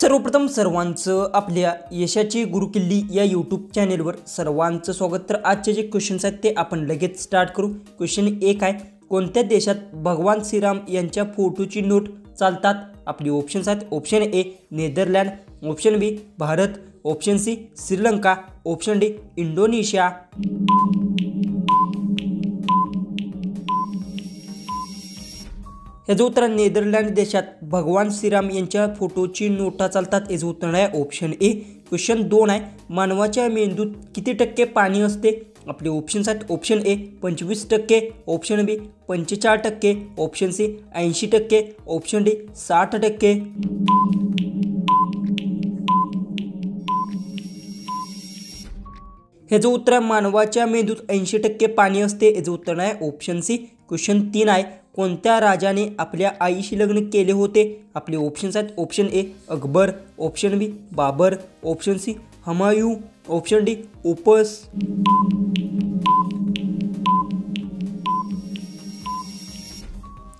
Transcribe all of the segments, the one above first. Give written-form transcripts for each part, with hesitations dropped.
सर्वप्रथम सर्वांचं आपल्या यशाची गुरुकिल्ली या यूट्यूब चॅनेलवर सर्वांचं स्वागत। तर आजचे जे क्वेश्चन्स आहेत ते आपण लगेच स्टार्ट करू। क्वेश्चन 1 आहे, कोणत्या देशात भगवान श्रीराम यांच्या फोटोची नोट चालतात? आपली ऑप्शन्स आहेत, option A Netherland, option B Bharat, option C Sri Lanka, option D Indonesia. याचं उत्तर नेदरलँड देशात भगवान श्रीराम यांच्या फोटोची नोटा चालतात। याचं उत्तर आहे ऑप्शन ए। क्वेश्चन 2 आहे, मानवाच्या मेंदूत किती टक्के पाणी असते? आपले ऑप्शन्स आहेत, option A 25%, option B 45%, option C 80%, option D 60%। याचं उत्तर मानवाच्या मेंदूत 80% पाणी असते। याचं उत्तर आहे ऑप्शन सी। क्वेश्चन 3 आहे, कोणत्या राजाने आपल्या आईशी लग्न केले होते? आपले ऑप्शन्स आहेत, option A Akbar, option B Babar, option C Humayun, option D ओपस।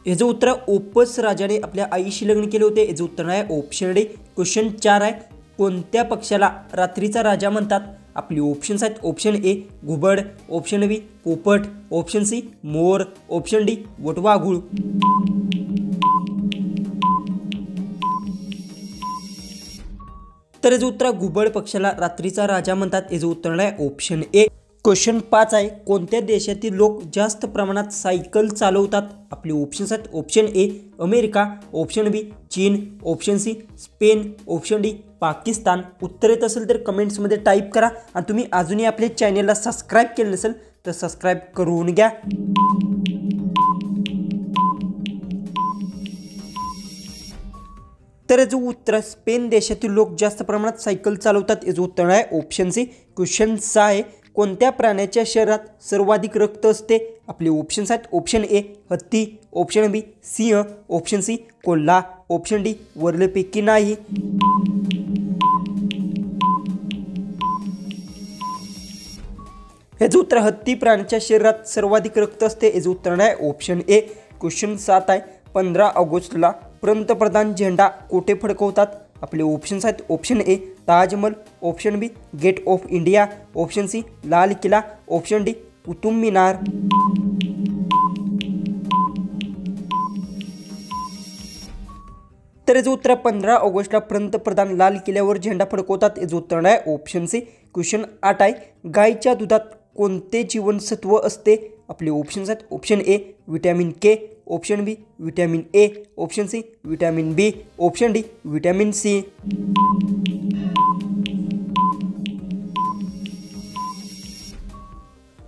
याचं उत्तर ओपस राजाने आपल्या आईशी लग्न केले होते। याचं उत्तर आहे ऑप्शन डी। क्वेश्चन 4 आहे, कोणत्या पक्षाला रात्रीचा राजा म्हणतात? आपली ऑप्शन्स आहेत, ऑप्शन ए घुबड, ऑप्शन बी पोपट, ऑप्शन सी मोर, ऑप्शन डी वटवाघूळ। तर याचं उत्तर घुबड पक्षाला रात्रीचा राजा म्हणतात। याचं उत्तर आहे ऑप्शन ए। क्वेश्चन 5 आहे, कोणत्या देशातील लोक जास्त प्रमाणात सायकल चालवतात? आपले ऑप्शन्स आहेत, option A America, option B चीन, option C Spain, option D Pakistan. उत्तर येत असेल तर कमेंट्समध्ये टाईप करा आणि तुम्ही अजूनही आपल्या चॅनेलला सबस्क्राईब केलं नसेल तर सबस्क्राईब करून घ्या। तर याचं उत्तर स्पेन देशातील लोक जास्त प्रमाणात सायकल चालवतात। याचं उत्तर आहे ऑप्शन सी। क्वेश्चन 6 आहे, कोणत्या प्राण्याच्या शरीरात सर्वाधिक रक्त असते? आपले ऑप्शन्स आहेत, ऑप्शन ए हत्ती, ऑप्शन बी सिंह, ऑप्शन सी कोल्हा, ऑप्शन डी वरल्यापैकी नाही। याचं उत्तर हत्ती प्राण्याच्या शरीरात सर्वाधिक रक्त असते। याचं उत्तर आहे ऑप्शन ए। क्वेश्चन 7 आहे, 15 ऑगस्टला पंतप्रधान झेंडा कोठे फडकवतात? आपले ऑप्शन्स आहेत, option A Taj Mahal, option B gate of India, option C Lal Qila, option D Qutub Minar. तर याचं उत्तर 15 ऑगस्टला पंतप्रधान लाल किल्ल्यावर झेंडा फडकवतात। याचं उत्तर आहे ऑप्शन सी। क्वेश्चन 8 आहे, गायीच्या दुधात कोणते जीवनसत्व असते? आपले ऑप्शन्स आहेत, option A vitamin K, option B vitamin A, option C vitamin B, option D vitamin C.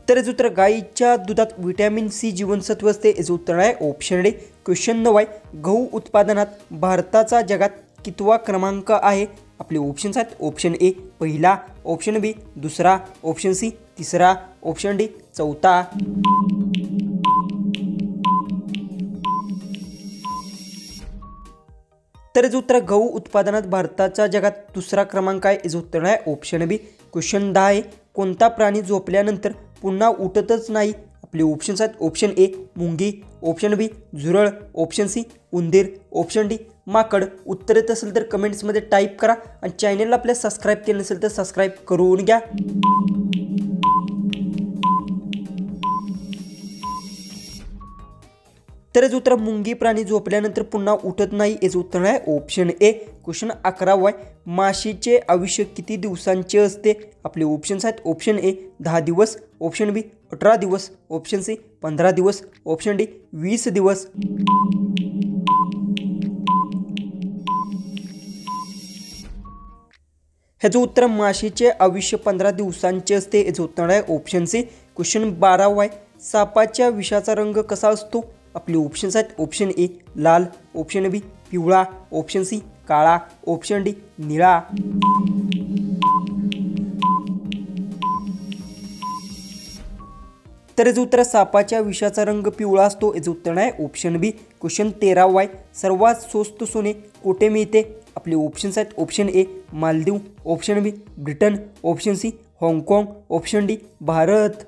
तर याचं उत्तर गायीच्या दुधात विटॅमिन सी जीवनसत्व असते। याचं उत्तर आहे ऑप्शन डी। क्वेश्चन 9 आहे, गहू उत्पादनात भारताचा जगात कितवा क्रमांक आहे? आपले ऑप्शन्स आहेत, ऑप्शन ए पहिला, ऑप्शन बी दुसरा, ऑप्शन सी तिसरा, ऑप्शन डी चौथा। तर याचं उत्तर गहू उत्पादनात भारताचा जगात दुसरा क्रमांक आहे। याचं उत्तर आहे ऑप्शन बी। क्वेश्चन 10 आहे, कोणता प्राणी झोपल्यानंतर पुन्हा उठतच नाही? आपले ऑप्शन्स आहेत, ऑप्शन ए मुंगी, ऑप्शन बी झुरळ, ऑप्शन सी उंदीर, ऑप्शन डी माकड। उत्तर येत असेल तर कमेंट्समध्ये टाईप करा आणि चॅनेलला आपल्या सबस्क्राईब केलं नसेल तर सबस्क्राईब करून घ्या। तर याचं उत्तर मुंगी प्राणी झोपल्यानंतर पुन्हा उठत नाही। याचं उत्तर आहे ऑप्शन ए। क्वेश्चन 11 आहे, माशीचे आयुष्य किती दिवसांचे असते? आपले ऑप्शन्स आहेत, ऑप्शन ए 10 दिवस, ऑप्शन बी 18 दिवस, ऑप्शन सी 15 दिवस, ऑप्शन डी 20 दिवस। ह्याचं उत्तर माशीचे आयुष्य 15 दिवसांचे असते। याचं उत्तर आहे ऑप्शन सी। क्वेश्चन 12 आहे, सापाच्या विषाचा रंग कसा असतो? आपले ऑप्शन्स आहेत, ऑप्शन ए लाल, ऑप्शन बी पिवळा, ऑप्शन सी काळा, ऑप्शन डी निळा। तर याचं उत्तर सापाच्या विषाचा रंग पिवळा असतो। याचं उत्तर आहे ऑप्शन बी। क्वेश्चन 13 आहे, सर्वात स्वस्त सोने कुठे मिळते? आपले ऑप्शन्स आहेत, option A Maldives, option B Britain, option C हाँगकाँग, ऑप्शन डी भारत।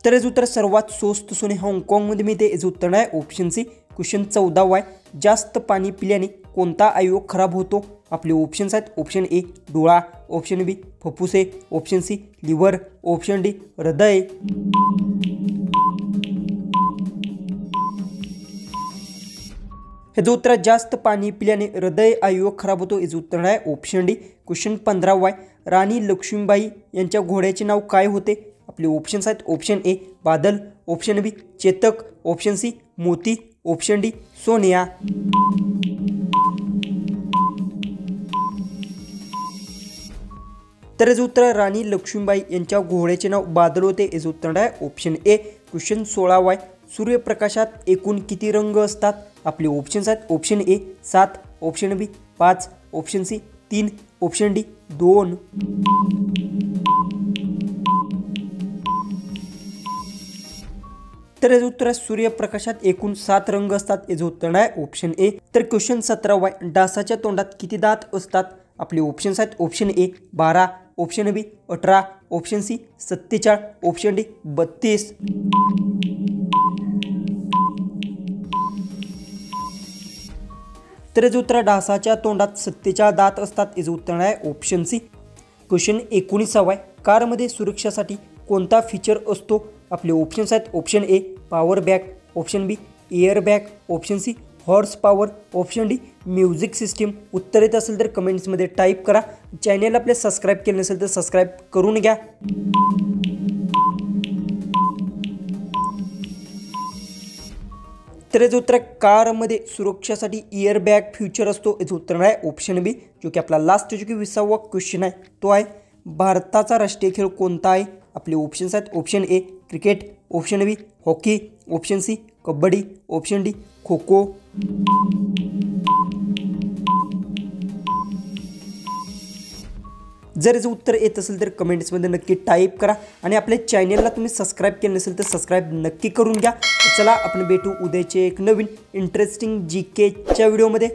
तर याचं उत्तर सर्वात स्वस्त सोने हाँगकाँगमध्ये मिळते। याचं उत्तर आहे ऑप्शन सी। क्वेश्चन 14 आहे, जास्त पाणी पिल्याने कोणता अवयव खराब होतो? आपले ऑप्शन्स आहेत ऑप्शन ए डोळा, ऑप्शन बी फुफ्फुसे, option C liver, option D हृदय। याचं उत्तर जास्त पाणी पिल्याने हृदय अवयव खराब होतो। याचं उत्तर आहे ऑप्शन डी। क्वेश्चन 15 आहे, राणी लक्ष्मीबाई यांच्या घोड्याचे नाव काय होते? आपले ऑप्शन्स आहेत option A Badal, option B Chetak, option C Moti, option D Sonia. तर याचं उत्तर राणी लक्ष्मीबाई यांच्या घोड्याचे नाव बादल होते। याचं उत्तर आहे ऑप्शन ए। क्वेश्चन 16 आहे, सूर्यप्रकाशात एकूण किती रंग असतात? आपले ऑप्शन्स आहेत option A 7, option B 5, option C 3, option D 2। तर याचं उत्तर आहे सूर्यप्रकाशात एकूण 7 रंग असतात। याचं उत्तर आहे ऑप्शन ए। तर क्वेश्चन 17 आहे, डासाच्या तोंडात किती दात असतात? आपले ऑप्शन्स आहेत option A 12, option B 18, option C 47, option D 32। तर याचं उत्तर डासाच्या तोंडात 47 दात असतात। याचं उत्तर आहे ऑप्शन सी। क्वेश्चन 19 आहे, कारमध्ये सुरक्षेसाठी कोणता फीचर असतो? आपले ऑप्शन्स आहेत option A power bag, option B air bag, option C horse power, option D music system. उत्तर येत असेल तर कमेंट्समध्ये टाईप करा। चॅनल आपले सबस्क्राईब केले नसेल तर सबस्क्राईब करून घ्या। तर याचं उत्तर कारमध्ये सुरक्षेसाठी एअर बॅग फ्युचर असतो। याचं उत्तर आहे ऑप्शन बी। जो की आपला लास्ट जो की 20वा क्वेश्चन आहे तो आहे, भारताचा राष्ट्रीय खेळ कोणता आहे? आपले ऑप्शन्स आहेत option A cricket, option B hockey, option C kabaddi, option D kho kho. जर याचं उत्तर येत असेल तर कमेंट्समध्ये नक्की टाईप करा आणि आपल्या चॅनलला तुम्ही सबस्क्राईब केलं नसेल तर सबस्क्राईब नक्की करून घ्या। चला आपण भेटू उद्याचे एक नवीन इंटरेस्टिंग जीकेच्या व्हिडिओमध्ये।